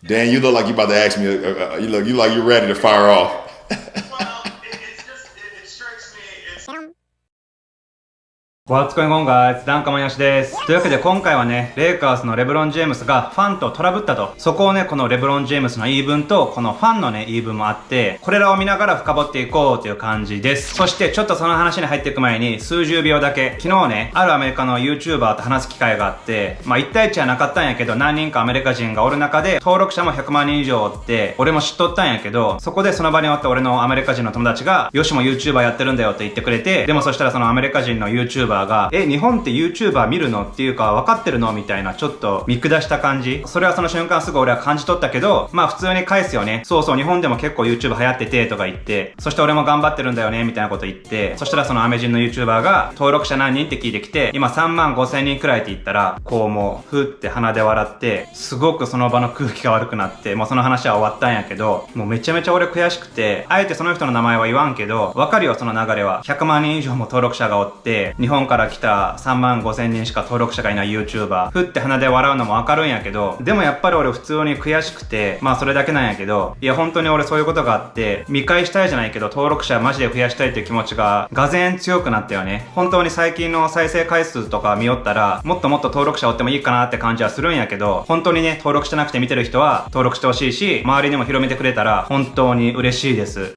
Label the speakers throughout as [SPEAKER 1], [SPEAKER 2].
[SPEAKER 1] Dan, you look like you about to ask me. You look like you're ready to fire off.
[SPEAKER 2] What's going on, guys? ダンカマヨシです。というわけで今回はね、レイカーズのレブロン・ジェームスがファンとトラブったと。そこをね、このレブロン・ジェームスの言い分と、このファンのね、言い分もあって、これらを見ながら深掘っていこうという感じです。そしてちょっとその話に入っていく前に、数十秒だけ、昨日ね、あるアメリカの YouTuber と話す機会があって、1対1はなかったんやけど、何人かアメリカ人がおる中で、登録者も100万人以上おって、俺も知っとったんやけど、そこでその場におった俺のアメリカ人の友達が、よしも YouTuber やってるんだよって言ってくれて、でもそしたらそのアメリカ人の YouTuber が、日本って YouTuber 見るのっていうか分かってるのみたいなちょっと見下した感じ。それはその瞬間すぐ俺は感じ取ったけど、普通に返すよね。そうそう、日本でも結構 YouTube 流行っててとか言って、そして俺も頑張ってるんだよねみたいなこと言って、そしたらそのアメ人の YouTuber が登録者何人って聞いてきて、今3万5千人くらいって言ったら、こうもうふって鼻で笑って、すごくその場の空気が悪くなって、もうその話は終わったんやけど、もうめちゃめちゃ俺悔しくて、あえてその人の名前は言わんけど、わかるよその流れは。100万人以上も登録者がおって、日本から来た3万5千人しか登録者がいない YouTuber、ふって鼻で笑うのもわかるんやけど、でもやっぱり俺普通に悔しくて、それだけなんやけど、いや本当に俺そういうことがあって、見返したいじゃないけど、登録者マジで増やしたいっていう気持ちが、がぜん強くなったよね。本当に最近の再生回数とか見よったら、もっともっと登録者おってもいいかなって感じはするんやけど、本当にね、登録してなくて見てる人は、登録してほしいし、周りにも広めてくれたら、本当に嬉しいです。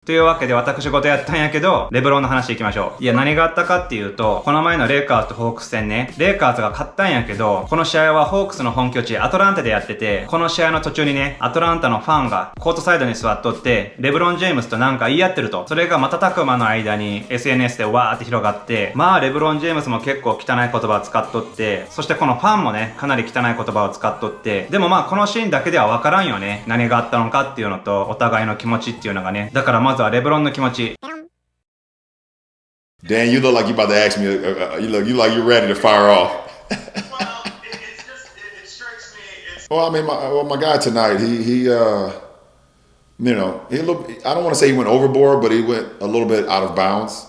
[SPEAKER 2] というわけで私事やったんやけど、レブロンの話行きましょう。いや、何があったかっていうと、この前のレイカーズとホークス戦ね、レイカーズが勝ったんやけど、この試合はホークスの本拠地アトランタでやってて、この試合の途中にね、アトランタのファンがコートサイドに座っとって、レブロン・ジェームスとなんか言い合ってると。それが瞬く間の間に SNS でわーって広がって、レブロン・ジェームスも結構汚い言葉を使っとって、そしてこのファンもね、かなり汚い言葉を使っとって、でもこのシーンだけではわからんよね。何があったのかっていうのと、お互いの気持ちっていうのがね。だからまずはレブロンの気持ち。
[SPEAKER 1] Dan, you look like you about to ask me. You like you're ready to fire off. Well, I mean, my guy tonight, he he looked. I don't want to say he went overboard, but he went a little bit out of bounds.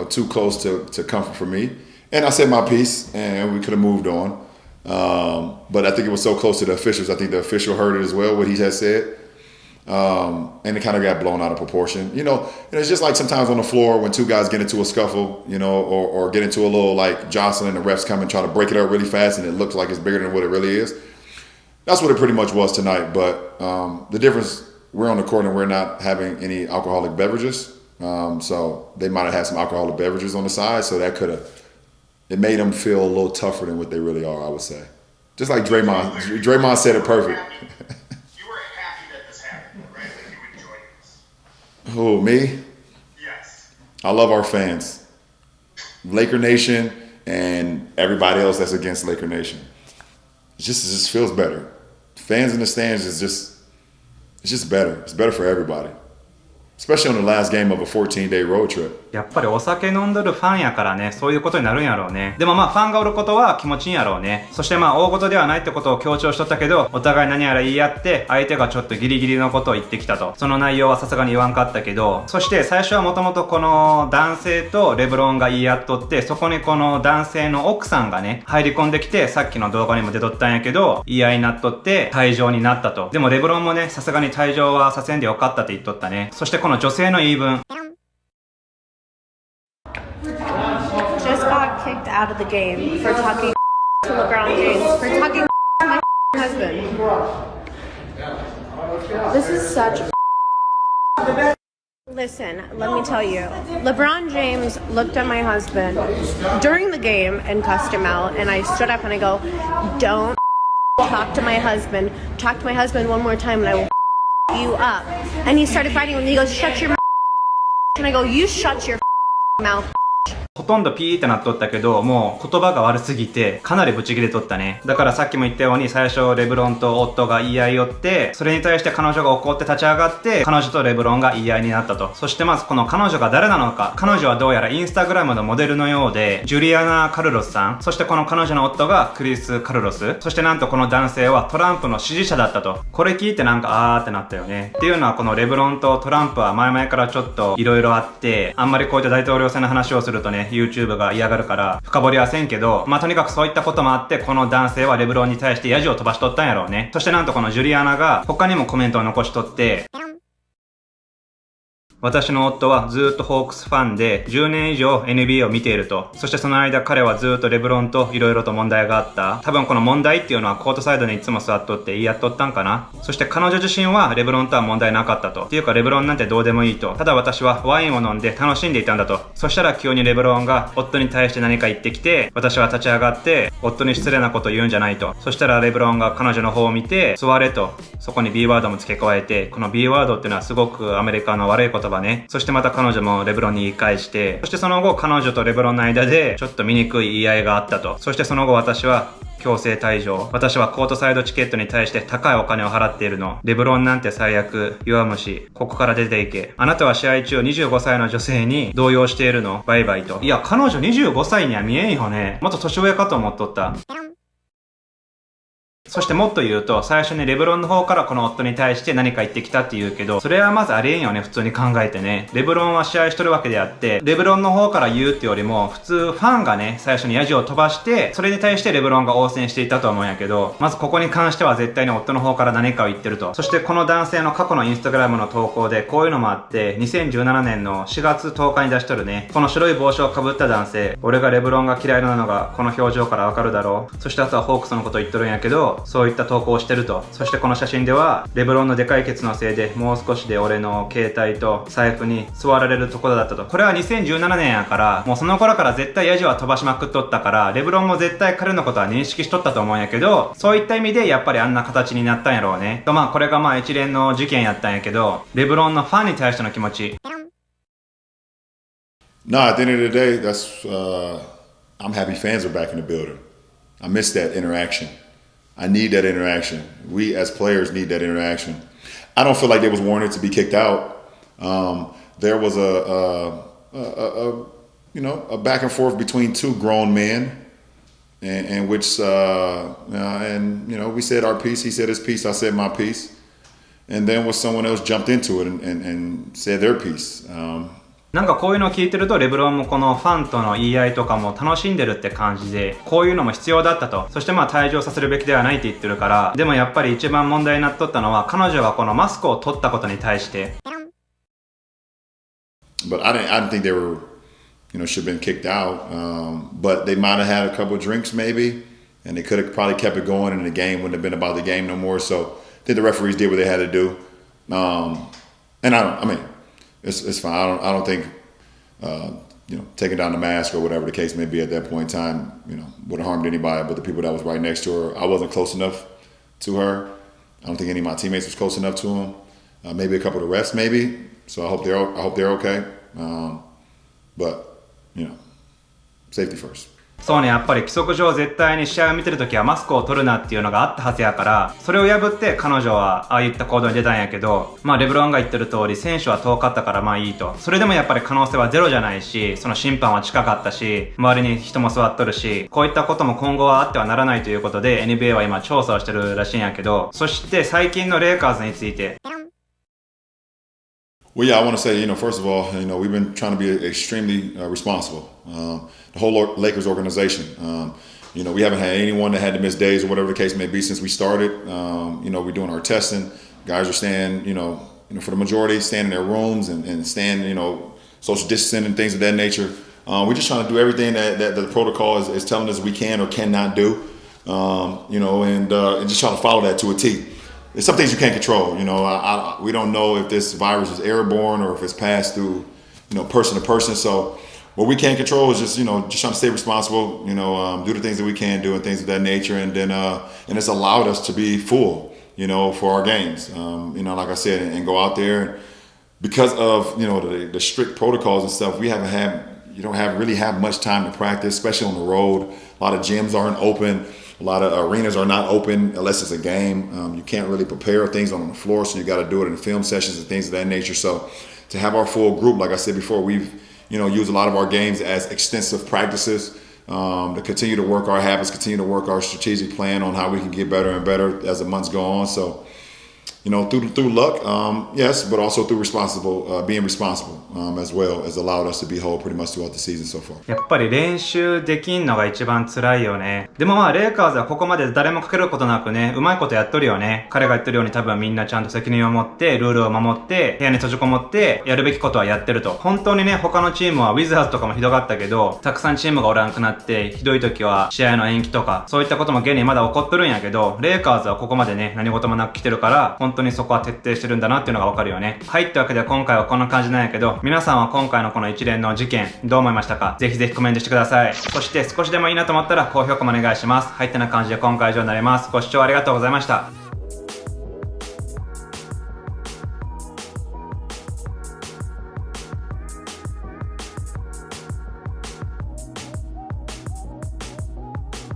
[SPEAKER 1] Too close to comfort for me. And I said my piece, and we could have moved on. But I think it was so close to the officials. I think the official heard it as well, what he had said. And it kind of got blown out of proportion. It's just like sometimes on the floor when two guys get into a scuffle, or get into a little like jostling, the refs come and try to break it up really fast and it looks like it's bigger than what it really is. That's what it pretty much was tonight. But the difference, we're on the court and we're not having any alcoholic beverages. So they might have had some alcoholic beverages on the side. So that it made them feel a little tougher than what they really are, I would say. Just like Draymond said it perfect. Who, me?
[SPEAKER 3] Yes.
[SPEAKER 1] I love our fans. Laker Nation and everybody else that's against Laker Nation. It just feels better. Fans in the stands it's just better. It's better for everybody. Especially on the last game of a 14-day road trip.
[SPEAKER 2] やっぱりお酒飲んどるファンやからね、そういうことになるんやろうね。でもファンがおることは気持ちいいんやろうね。そして大事ではないってことを強調しとったけど、お互い何やら言い合って、相手がちょっとギリギリのことを言ってきたと。その内容はさすがに言わんかったけど、そして最初はもともとこの男性とレブロンが言い合っとって、そこにこの男性の奥さんがね、入り込んできて、さっきの動画にも出とったんやけど、言い合いになっとって退場になったと。でもレブロンもね、さすがに退場はさせんでよかったって言っとったね。そしてこの女性の言い分。
[SPEAKER 4] Kicked out of the game for talking to LeBron James, for talking to my husband. This is such. Listen, let me tell you. LeBron James looked at my husband during the game and cussed him out, and I stood up and I go, "Don't talk to my husband. Talk to my husband one more time, and I will you up." And he started fighting with me. He goes, "Shut your mouth." And I go, "You shut your mouth."
[SPEAKER 2] ほとんどピーってなっとったけど、もう言葉が悪すぎて、かなりブチ切れとったね。だからさっきも言ったように、最初レブロンと夫が言い合いよって、それに対して彼女が怒って立ち上がって、彼女とレブロンが言い合いになったと。そしてまずこの彼女が誰なのか。彼女はどうやらインスタグラムのモデルのようで、ジュリアナ・カルロスさん。そしてこの彼女の夫がクリス・カルロス。そしてなんとこの男性はトランプの支持者だったと。これ聞いてなんかってなったよね。っていうのはこのレブロンとトランプは前々からちょっと色々あって、あんまりこういった大統領選の話をするとね、YouTube が嫌がるから深掘りはせんけど、とにかくそういったこともあって、この男性はレブロンに対してヤジを飛ばしとったんやろうね。そしてなんとこのジュリアナが他にもコメントを残しとって、私の夫はずっとホークスファンで10年以上 NBA を見ていると。そしてその間彼はずっとレブロンと色々と問題があった。多分この問題っていうのはコートサイドにいつも座っとって言い合っとったんかな。そして彼女自身はレブロンとは問題なかったと。っていうかレブロンなんてどうでもいいと。ただ私はワインを飲んで楽しんでいたんだと。そしたら急にレブロンが夫に対して何か言ってきて、私は立ち上がって夫に失礼なことを言うんじゃないと。そしたらレブロンが彼女の方を見て座れと。そこに B ワードも付け加えて、この B ワードっていうのはすごくアメリカの悪い言葉ね。そしてまた彼女もレブロンに言い返して、そしてその後彼女とレブロンの間でちょっと醜い言い合いがあったと。そしてその後私は強制退場。私はコートサイドチケットに対して高いお金を払っているの。レブロンなんて最悪。弱虫。ここから出ていけ。あなたは試合中25歳の女性に動揺しているの。バイバイと。いや、彼女25歳には見えんよね。もっと年上かと思っとった。そしてもっと言うと、最初にレブロンの方からこの夫に対して何か言ってきたって言うけど、それはまずありえんよね、普通に考えてね。レブロンは試合しとるわけであって、レブロンの方から言うってよりも、普通ファンがね、最初にヤジを飛ばして、それに対してレブロンが応戦していたと思うんやけど、まずここに関しては絶対に夫の方から何かを言ってると。そしてこの男性の過去のインスタグラムの投稿でこういうのもあって、2017年の4月10日に出しとるね。この白い帽子をかぶった男性、俺がレブロンが嫌いなのがこの表情からわかるだろう。そしてあとはホークスのこと言っとるんやけど、そういった投稿をしてると。そしてこの写真ではレブロンのでかいケツのせいでもう少しで俺の携帯と財布に座られるところだったと。これは2017年やから、もうその頃から絶対ヤジは飛ばしまくっとったから、レブロンも絶対彼のことは認識しとったと思うんやけど、そういった意味でやっぱりあんな形になったんやろうね。とこれが一連の事件やったんやけど、レブロンのファンに対しての気持ち。
[SPEAKER 1] No, at the end of the day, I'm happy fans are back in the building. I miss that interaction. I need that interaction. We as players need that interaction. I don't feel like it was warranted to be kicked out. There was a back and forth between two grown men, in which we said our piece. He said his piece. I said my piece, and then someone else jumped into it and said their piece.
[SPEAKER 2] なんかこういうのを聞いてると、レブロンもこのファンとの言い合いとかも楽しんでるって感じで、こういうのも必要だったと。そして退場させるべきではないって言ってるから、でもやっぱり一番問題になっとったのは、彼女がこのマスクを取ったことに対して。
[SPEAKER 1] But I didn't think they were, should have been kicked out. But they might have had a couple of drinks maybe, and they could have probably kept it going, and the game wouldn't have been about the game no more. So I think the referees did what they had to do. It's fine. I don't think taking down the mask or whatever the case may be at that point in time, would have harmed anybody but the people that was right next to her. I wasn't close enough to her. I don't think any of my teammates was close enough to him. Maybe a couple of the refs, maybe. So I hope they're okay. But safety first.
[SPEAKER 2] そうね、やっぱり規則上絶対に試合を見てるときはマスクを取るなっていうのがあったはずやから、それを破って彼女はああいった行動に出たんやけど、レブロンが言ってる通り選手は遠かったからいいと。それでもやっぱり可能性はゼロじゃないし、その審判は近かったし、周りに人も座っとるし、こういったことも今後はあってはならないということで NBA は今調査をしてるらしいんやけど、そして最近のレイカーズについて。
[SPEAKER 1] Well, yeah, I want to say, first of all, we've been trying to be extremely responsible. The whole Lakers organization. We haven't had anyone that had to miss days or whatever the case may be since we started. We're doing our testing. Guys are staying, for the majority, staying in their rooms and staying, social distancing and things of that nature. We're just trying to do everything that the protocol is telling us we can or cannot do, and just trying to follow that to a T. There's some things you can't control. We don't know if this virus is airborne or if it's passed through, person to person. So what we can't control is just trying to stay responsible, do the things that we can do and things of that nature. And then, and it's allowed us to be full, for our games, like I said, and go out there. Because of, the strict protocols and stuff, you don't really have much time to practice, especially on the road. A lot of gyms aren't open. A lot of arenas are not open unless it's a game. You can't really prepare things on the floor, so you got to do it in film sessions and things of that nature. So to have our full group, like I said before, we've used a lot of our games as extensive practices to continue to work our habits, continue to work our strategic plan on how we can get better and better as the months go on. So through luck, yes, but also through being responsible as well has allowed us to be whole pretty much throughout the season so far.
[SPEAKER 2] やっぱり練習できんのが一番辛いよね。でもまあレイカーズはここまで誰もかけることなくね、うまいことやっとるよね。彼が言ってるように多分みんなちゃんと責任を持ってルールを守って部屋に閉じこもってやるべきことはやってると。本当にね、他のチームはウィザーズとかもひどかったけど、たくさんチームがおらんくなってひどい時は試合の延期とかそういったことも現にまだ起こっとるんやけど、レイカーズはここまでね、何事もなく来てるから本当にそこは徹底してるんだなっていうのがわかるよね。はい、ってわけで今回はこんな感じなんやけど、皆さんは今回のこの一連の事件どう思いましたか？ぜひぜひコメントしてください。そして少しでもいいなと思ったら高評価もお願いします。はい、ってな感じで今回以上になります。ご視聴ありがとうございました。